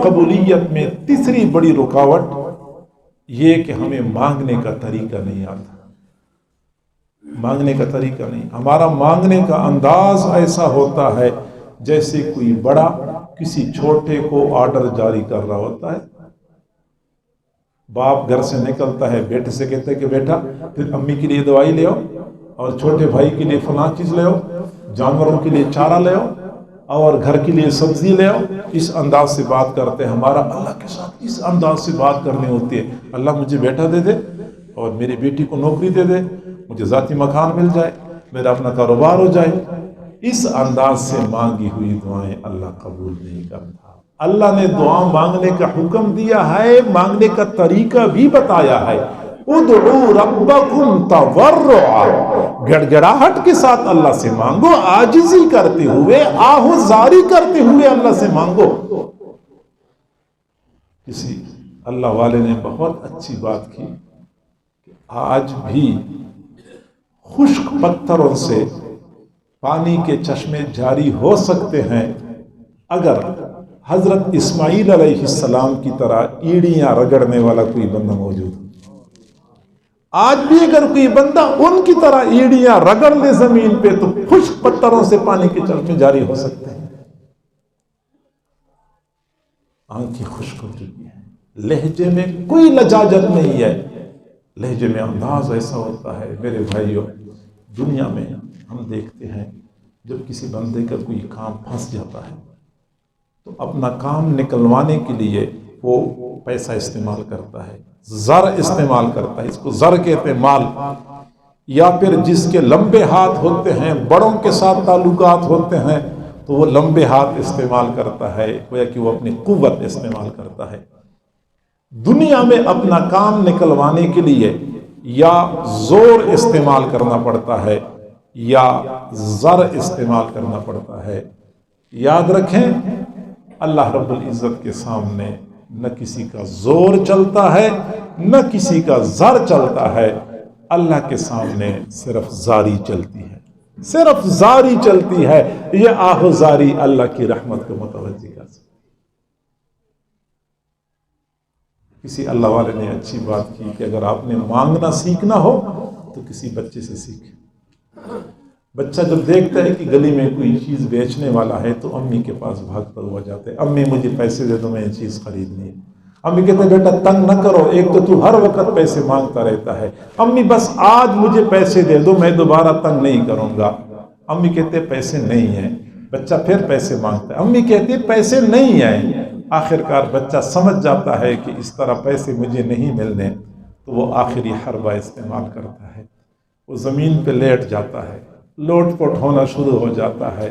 قبولیت میں تیسری بڑی رکاوٹ یہ کہ ہمیں مانگنے کا طریقہ نہیں آتا. مانگنے کا طریقہ نہیں. ہمارا مانگنے کا انداز ایسا ہوتا ہے جیسے کوئی بڑا کسی چھوٹے کو آرڈر جاری کر رہا ہوتا ہے. باپ گھر سے نکلتا ہے، بیٹے سے کہتا ہے کہ بیٹا پھر امی کے لیے دوائی لے آؤ، اور چھوٹے بھائی کے لیے فلاں چیز لے آؤ، جانوروں کے لیے چارہ لے آؤ، اور گھر کے لیے سبزی لے آؤ. اس انداز سے بات کرتے ہیں. ہمارا اللہ کے ساتھ اس انداز سے بات کرنی ہوتی ہے. اللہ مجھے بیٹا دے دے، اور میری بیٹی کو نوکری دے دے، مجھے ذاتی مکان مل جائے، میرا اپنا کاروبار ہو جائے. اس انداز سے مانگی ہوئی دعائیں اللہ قبول نہیں کرتا. اللہ نے دعا مانگنے کا حکم دیا ہے، مانگنے کا طریقہ بھی بتایا ہے. ادعوا ربکم تضرعا، گڑ گڑاہٹ کے ساتھ اللہ سے مانگو، عاجزی کرتے ہوئے، آہوزاری کرتے ہوئے اللہ سے مانگو. کسی اللہ والے نے بہت اچھی بات کی کہ آج بھی خشک پتھروں سے پانی کے چشمے جاری ہو سکتے ہیں اگر حضرت اسماعیل علیہ السلام کی طرح ایڑیاں رگڑنے والا کوئی بندہ موجود ہو. آج بھی اگر کوئی بندہ ان کی طرح ایڑیاں رگڑ لے زمین پہ تو خشک پتھروں سے پانی کے چشمے جاری ہو سکتے ہیں. آنکھیں خشک ہو چکی ہیں، لہجے میں کوئی لجاجت نہیں ہے. لہجے میں انداز ایسا ہوتا ہے. میرے بھائیوں، دنیا میں ہم دیکھتے ہیں جب کسی بندے کا کوئی کام پھنس جاتا ہے تو اپنا کام نکلوانے کے لیے وہ پیسہ استعمال کرتا ہے، زر استعمال کرتا ہے. اس کو زر کہتے ہیں، مال. یا پھر جس کے لمبے ہاتھ ہوتے ہیں، بڑوں کے ساتھ تعلقات ہوتے ہیں، تو وہ لمبے ہاتھ استعمال کرتا ہے، گویا کہ وہ اپنی قوت استعمال کرتا ہے. دنیا میں اپنا کام نکلوانے کے لیے یا زور استعمال کرنا پڑتا ہے یا زر استعمال کرنا پڑتا ہے. یاد رکھیں، اللہ رب العزت کے سامنے نہ کسی کا زور چلتا ہے نہ کسی کا زر چلتا ہے. اللہ کے سامنے صرف زاری چلتی ہے، صرف زاری چلتی ہے. یہ آہو زاری اللہ کی رحمت کو متوجہ کر سکتی. کسی اللہ والے نے اچھی بات کی کہ اگر آپ نے مانگنا سیکھنا ہو تو کسی بچے سے سیکھیں. بچہ جب دیکھتا ہے کہ گلی میں کوئی چیز بیچنے والا ہے تو امی کے پاس بھاگتا ہوا جاتا ہے. امی مجھے پیسے دے دو، میں یہ چیز خریدنی ہے. امی کہتے ہیں بیٹا تنگ نہ کرو، ایک تو ہر وقت پیسے مانگتا رہتا ہے. امی بس آج مجھے پیسے دے دو، میں دوبارہ تنگ نہیں کروں گا. امی کہتے پیسے نہیں ہیں. بچہ پھر پیسے مانگتا ہے. امی کہتی ہے پیسے نہیں ہیں. آخر کار بچہ سمجھ جاتا ہے کہ اس طرح پیسے مجھے نہیں ملنے، تو وہ آخری حربہ استعمال کرتا ہے. وہ زمین پہ لیٹ جاتا ہے، لوٹ پوٹ ہونا شروع ہو جاتا ہے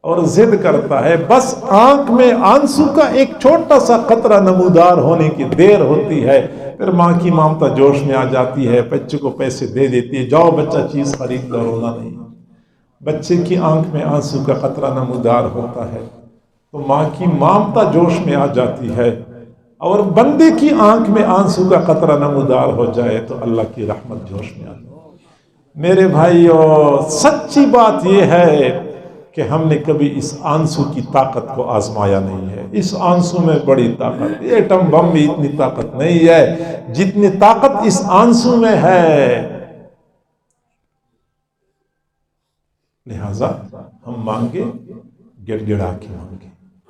اور ضد کرتا ہے. بس آنکھ میں آنسو کا ایک چھوٹا سا قطرہ نمودار ہونے کی دیر ہوتی ہے، پھر ماں کی ممتا جوش میں آ جاتی ہے، بچے کو پیسے دے دیتی ہے، جاؤ بچہ چیز خرید لو، رونا نہیں. بچے کی آنکھ میں آنسو کا قطرہ نمودار ہوتا ہے تو ماں کی ممتا جوش میں آ جاتی ہے، اور بندے کی آنکھ میں آنسو کا قطرہ نمودار ہو جائے تو اللہ کی رحمت جوش میں آ جاتی ہے. میرے بھائیو، سچی بات یہ ہے کہ ہم نے کبھی اس آنسو کی طاقت کو آزمایا نہیں ہے. اس آنسو میں بڑی طاقت، ایٹم بم میں اتنی طاقت نہیں ہے جتنی طاقت اس آنسو میں ہے. لہذا ہم مانگے گڑ گڑا کے مانگے،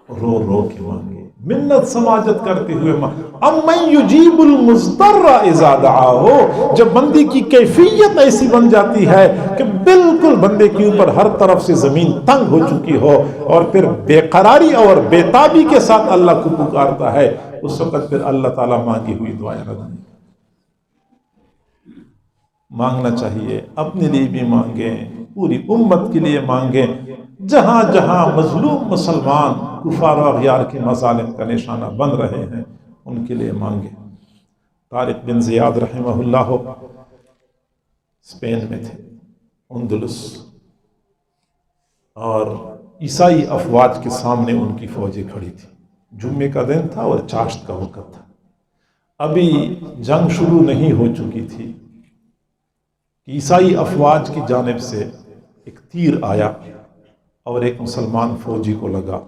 رو رو کے مانگے، منت سماجت کرتے ہوئے مانگے. امن یجیب المضطر اذا دعاہ، جب بندے کی کیفیت ایسی بن جاتی ہے کہ بالکل بندے کے اوپر ہر طرف سے زمین تنگ ہو چکی ہو اور پھر بے قراری اور بے تابی کے ساتھ اللہ کو پکارتا ہے، اس وقت پھر اللہ تعالیٰ مانگی ہوئی دعائیں رد نہیں. مانگنا چاہیے، اپنے لیے بھی مانگیں، پوری امت کے لیے مانگیں. جہاں جہاں مظلوم مسلمان کفار و اغیار کے مظالم کا نشانہ بن رہے ہیں ان کے لیے مانگیں. طارق بن زیاد رحمہ اللہ اسپین میں تھے، اندلس، اور عیسائی افواج کے سامنے ان کی فوجیں کھڑی تھی. جمعے کا دن تھا اور چاشت کا وقت تھا. ابھی جنگ شروع نہیں ہو چکی تھی. عیسائی افواج کی جانب سے ایک تیر آیا اور ایک مسلمان فوجی کو لگا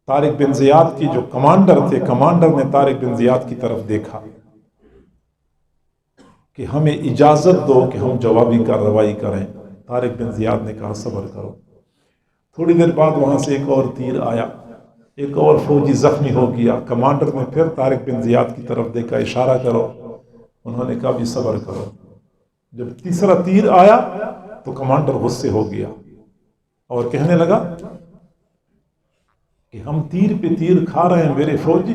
طارق بن زیاد کی جو کمانڈر تھے، کمانڈر نے طارق بن زیاد کی طرف دیکھا کہ ہمیں اجازت دو کہ ہم جوابی کارروائی کریں۔ طارق بن زیاد نے کہا صبر کرو۔ تھوڑی دیر بعد وہاں سے ایک اور تیر آیا، ایک اور فوجی زخمی ہو گیا۔ کمانڈر نے پھر طارق بن زیاد کی طرف دیکھا، اشارہ کرو۔ انہوں نے کہا بھی صبر کرو۔ جب تیسرا تیر آیا تو کمانڈر غصے ہو گیا اور کہنے لگا کہ ہم تیر پہ تیر کھا رہے ہیں، میرے فوجی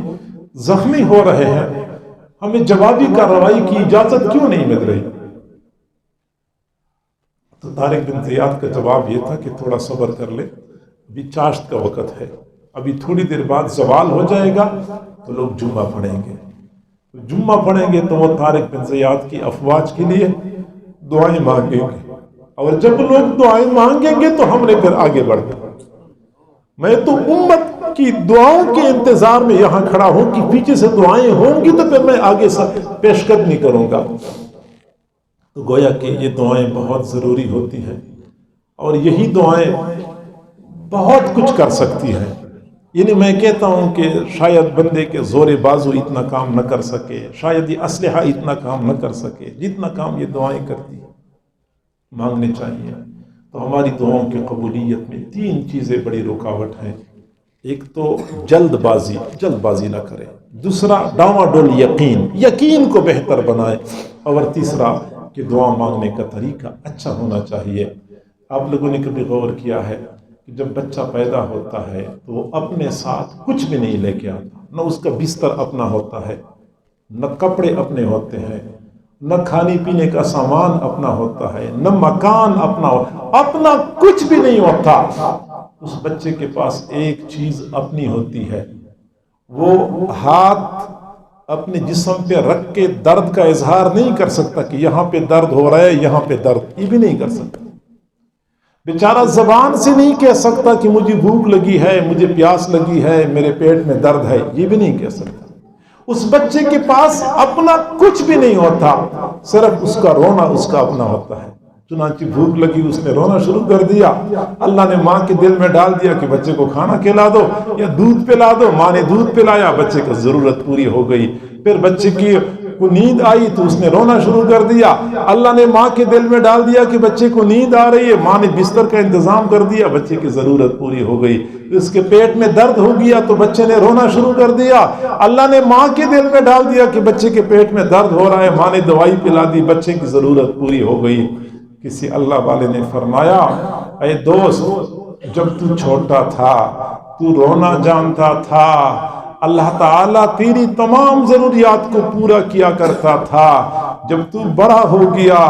زخمی ہو رہے ہیں، ہمیں جوابی کارروائی کی اجازت کیوں نہیں مل رہی؟ تو طارق بن زیاد کا جواب یہ تھا کہ تھوڑا صبر کر لے، ابھی چاشت کا وقت ہے، ابھی تھوڑی دیر بعد زوال ہو جائے گا تو لوگ جمعہ پڑھیں گے، جمعہ پڑھیں گے تو وہ طارق بن زیاد کی افواج کے لیے دعائیں مانگیں گے، اور جب لوگ دعائیں مانگیں گے تو ہم نے پھر آگے بڑھنا۔ میں تو امت کی دعاؤں کے انتظار میں یہاں کھڑا ہوں کہ پیچھے سے دعائیں ہوں گی تو پھر میں آگے سے پیش قدمی کروں گا۔ تو گویا کہ یہ دعائیں بہت ضروری ہوتی ہیں، اور یہی دعائیں بہت کچھ کر سکتی ہیں۔ یعنی میں کہتا ہوں کہ شاید بندے کے زور بازو اتنا کام نہ کر سکے، شاید یہ اسلحہ اتنا کام نہ کر سکے جتنا کام یہ دعائیں کرتی ہیں۔ مانگنے چاہیے۔ تو ہماری دعاؤں کی قبولیت میں 3 چیزیں بڑی رکاوٹ ہیں۔ ایک تو جلد بازی نہ کرے، دوسرا ڈاواڈول یقین کو بہتر بنائے، اور تیسرا کہ دعا مانگنے کا طریقہ اچھا ہونا چاہیے۔ آپ لوگوں نے کبھی غور کیا ہے کہ جب بچہ پیدا ہوتا ہے تو وہ اپنے ساتھ کچھ بھی نہیں لے کے آتا، نہ اس کا بستر اپنا ہوتا ہے، نہ کپڑے اپنے ہوتے ہیں، نہ کھانے پینے کا سامان اپنا ہوتا ہے، نہ مکان اپنا کچھ بھی نہیں ہوتا۔ اس بچے کے پاس ایک چیز اپنی ہوتی ہے، وہ ہاتھ اپنے جسم پہ رکھ کے درد کا اظہار نہیں کر سکتا کہ یہاں پہ درد ہو رہا ہے، یہاں پہ درد، یہ بھی نہیں کر سکتا۔ بیچارہ زبان سے نہیں کہہ سکتا کہ مجھے بھوک لگی ہے، مجھے پیاس لگی ہے، میرے پیٹ میں درد ہے، یہ بھی نہیں کہہ سکتا۔ اس بچے کے پاس اپنا کچھ بھی نہیں ہوتا، صرف اس کا رونا اس کا اپنا ہوتا ہے۔ چنانچہ بھوک لگی، اس نے رونا شروع کر دیا، اللہ نے ماں کے دل میں ڈال دیا کہ بچے کو کھانا کھلا دو یا دودھ پلا دو۔ ماں نے دودھ پلایا، بچے کی ضرورت پوری ہو گئی۔ پھر بچے کو نیند آئی تو اس نے رونا شروع کر دیا، اللہ نے ماں کے دل میں ڈال دیا کہ بچے کو نیند آ رہی ہے، ماں نے بستر کا انتظام کر دیا، بچے کی ضرورت پوری ہو گئی۔ اس کے پیٹ میں درد ہو گیا تو بچے نے رونا شروع کر دیا، اللہ نے ماں کے دل میں ڈال دیا کہ بچے کے پیٹ میں درد ہو رہا ہے، ماں نے دوائی پلا دی، بچے کی ضرورت پوری ہو گئی۔ کسی اللہ والے نے فرمایا، اے دوست، جب تو چھوٹا تھا تو رونا جانتا تھا، اللہ تعالیٰ تیری تمام ضروریات کو پورا کیا کرتا تھا۔ جب تو بڑا ہو گیا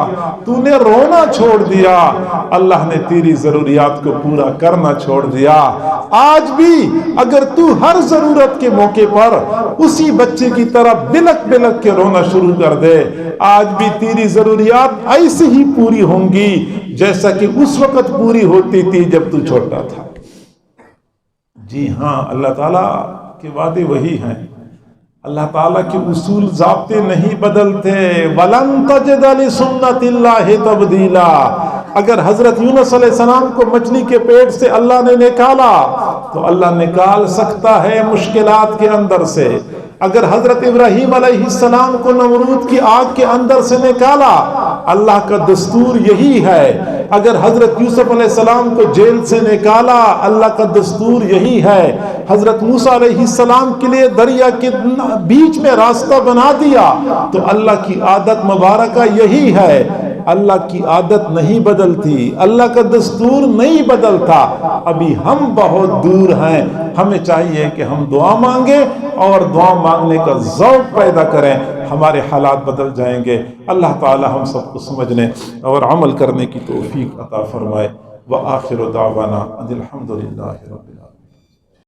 تو نے رونا چھوڑ دیا، اللہ نے تیری ضروریات کو پورا کرنا چھوڑ دیا۔ آج بھی اگر تو ہر ضرورت کے موقع پر اسی بچے کی طرح بلک بلک کے رونا شروع کر دے، آج بھی تیری ضروریات ایسے ہی پوری ہوں گی جیسا کہ اس وقت پوری ہوتی تھی جب تو چھوٹا تھا۔ جی ہاں، اللہ تعالیٰ کے وعدے وہی ہیں، اللہ تعالیٰ کے اصول ضابطے نہیں بدلتے۔ وَلَن تَجِدَ لِسُنَّتِ اللَّهِ تَبْدِيلًا۔ اگر حضرت یونس علیہ السلام کو مچھلی کے پیٹ سے اللہ نے نکالا تو اللہ نکال سکتا ہے مشکلات کے اندر سے۔ اگر حضرت ابراہیم علیہ السلام کو نمرود کی آگ کے اندر سے نکالا، اللہ کا دستور یہی ہے۔ اگر حضرت یوسف علیہ السلام کو جیل سے نکالا، اللہ کا دستور یہی ہے۔ حضرت موسیٰ علیہ السلام کے لیے دریا کے بیچ میں راستہ بنا دیا تو اللہ کی عادت مبارکہ یہی ہے۔ اللہ کی عادت نہیں بدلتی، اللہ کا دستور نہیں بدلتا۔ ابھی ہم بہت دور ہیں، ہمیں چاہیے کہ ہم دعا مانگیں اور دعا مانگنے کا ذوق پیدا کریں، ہمارے حالات بدل جائیں گے۔ اللہ تعالی ہم سب کو سمجھنے اور عمل کرنے کی توفیق عطا فرمائے۔ وآخر دعوانا ان الحمد للہ رب العالمین۔